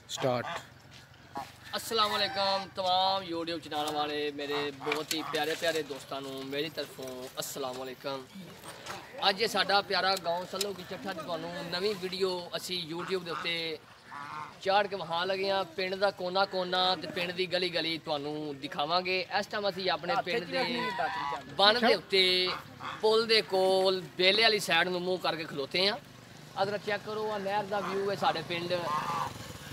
Start. अस्सलाम वालेकुम तमाम यूट्यूब चैनल वाले मेरे बहुत ही प्यारे प्यारे दोस्तों मेरी तरफों अस्सलाम वालेकुम। अज ये साडा प्यारा गाँव सलो की चट्ठा तुहानू नवी वीडियो असी यूट्यूब के उत्ते चाड़ के वहा लगे हाँ। पिंड का कोना कोना ते पिंड की गली गली तुहानू दिखावांगे। इस टाइम असी अपने पिंड के बन के उत्ते पुल के कोल बेले वाली साइड में मूँह करके खलोते हैं। अगर चेक करो आ नहर का व्यू है। साढ़े पिंड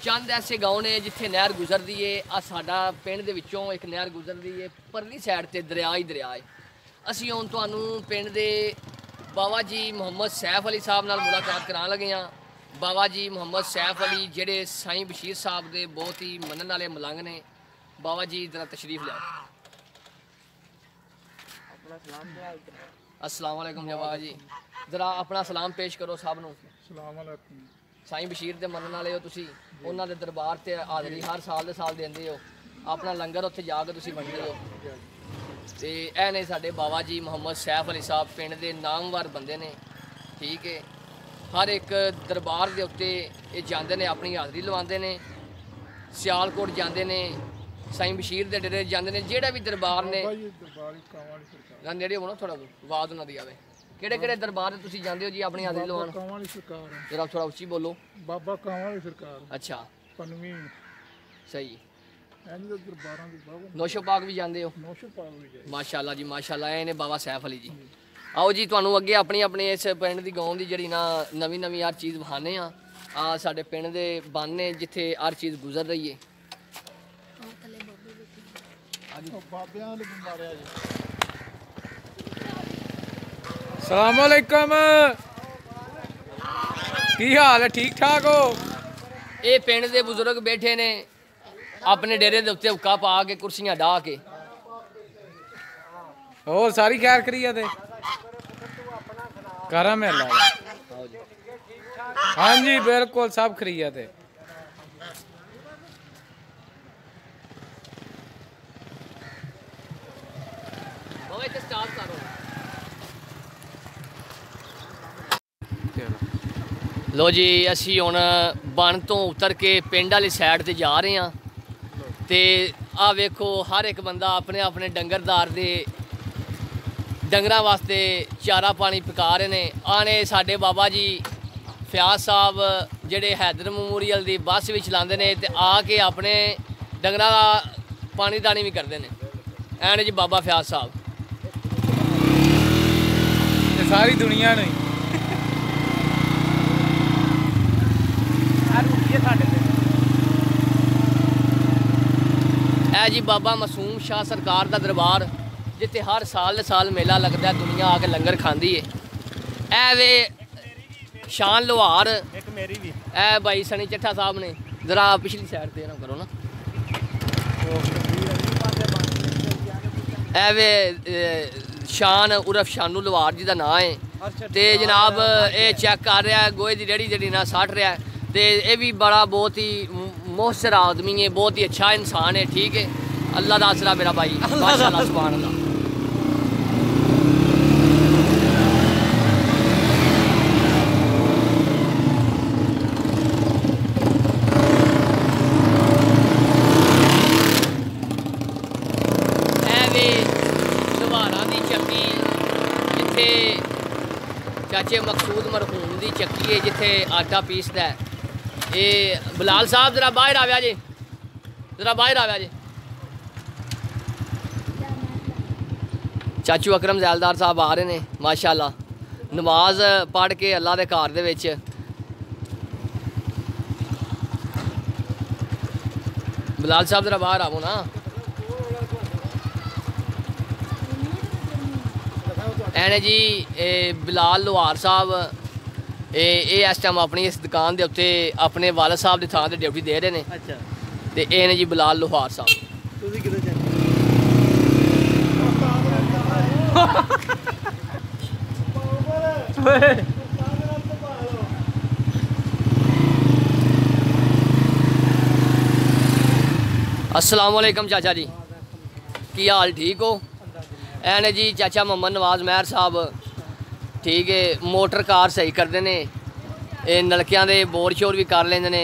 चंद ऐसे गाँव ने जिथे नहर गुजरती है। आ साडा पिंड दे विचों एक नहर गुजरती है। परली साइड ते दरिया ही दरिया है। असी हुण तुहानू पिंड दे बाबा जी मुहम्मद सैफ अली साहब नाल मुलाकात करान लगे हाँ। बाबा जी मुहम्मद सैफ अली जिहड़े साईं बशीर साहब दे बहुत ही मनन वाले मलंग ने। बाबा जी जरा तशरीफ लियाओ। अस्सलाम वालेकुम बाबा जी, जरा अपना सलाम पेश करो सब नूं। साईं बशीर दे मनन वाले हो तुसीं, उन्हां दे दरबार ते हाज़री हर साल दे साल देंदे हो। अपना लंगर उत्थे जाके तुसीं वंडदे हो। ते ऐ ने साडे बाबा जी मुहम्मद सैफ अली साहब पिंड दे नामवर बंदे ने। ठीक है, हर एक दरबार के उत्ते ये जाते हैं, अपनी हाज़री लवाते हैं। सियालकोट जाते हैं, साईं बशीर के डेरे जाते हैं। जोड़ा भी दरबार ने नेड़े हो ना थोड़ा आवाज़ उन्होंने दी आवे। किहड़े किहड़े दरबार तुसीं जांदे हो जी अपनी हाज़री लवान? जरा थोड़ा उच्ची बोलो। बाबा कांवां वाली सरकार। अच्छा, पनवी सही। दरबारां दी बाबा नौशो पाक भी जाते हो? नौशो पाक भी जाए। माशाअल्लाह जी माशाअल्लाह। ये ने बाबा सैफ अली जी। आओ जी तुहानू अगे अपनी अपनी इस पिंड की गाँव की जी ना नवी नवी हर चीज़ विखाने हाँ। आ साडे पिंड दे बन ने जिथे हर चीज़ गुजर रही है। सलाम वालेकुम, की हाल है? ठीक ठाक हो? ये पिंड के बुजुर्ग बैठे ने अपने डेरे के उत्ते हुक्का पा के कुर्सियां डाह के। और सारी खैर करिए थे करम है अल्लाह। हाँ जी बिल्कुल सब खरीया थे। लो जी असी हुण बन तो उतर के पिंड वाली साइड ते जा रहे हैं। तो आ वेखो हर एक बंदा अपने अपने डंगरदार दे डंगरां वास्ते चारा पानी पका रहे ने। आने साडे बाबा जी फयाज साहब जिहड़े हैदर मेमोरियल दी बस भी चलाते हैं तो आके अपने डंगरां दा पानी दानी भी करते हैं। ऐन जी बाबा फयाज साहब सारी दुनिया नहीं है जी बाबा मासूम शाह सरकार का दरबार जिथे हर साल साल मेला लगता है। दुनिया आके लंगर खाती है। ऐ वे शान लोहार ऐ भाई सनी चट्ठा साहब ने। जरा पिछली साइड पे ना करो ना। ऐ वे शान उर्फ शानू लोहार जी का नाम है। तो जनाब ये चेक कर रहा है गोहे की रेहड़ी जी ना सट रहा है। तो ये भी बड़ा बहुत ही मोहसर आदमी है, बहुत ही अच्छा इंसान है। ठीक है, अल्लाह का आसरा मेरा भाई माशाअल्लाह सुभान अल्लाह। चाचे मकसूद मरहूम की चक्की है जिथे आटा पीसदा है। ये बिलाल साहब जरा बाहर आया जे, जरा बाहर आया जे। चाचू अकरम जैलदार साहब आ रहे हैं माशाअल्लाह नमाज पढ़ के अल्लाह के घर दे विच। बिलाल साहब जरा बाहर आवो ना। ऐने जी बिलाल लोहार साहब ये इस टाइम अपनी इस दुकान के उत्ते अपने वालद साहब की थां ते ड्यूटी दे रहे हैं। अच्छा, तो ये ने जी बिलाल लोहार साहब। अस्सलाम वालेकुम चाचा जी, की हाल? ठीक हो? ऐने जी चाचा मोहम्मद नवाज महर साहब। ठीक है, मोटर कार सही करते हैं। नलकियां दे बोर शोर भी कर लेंदे ने।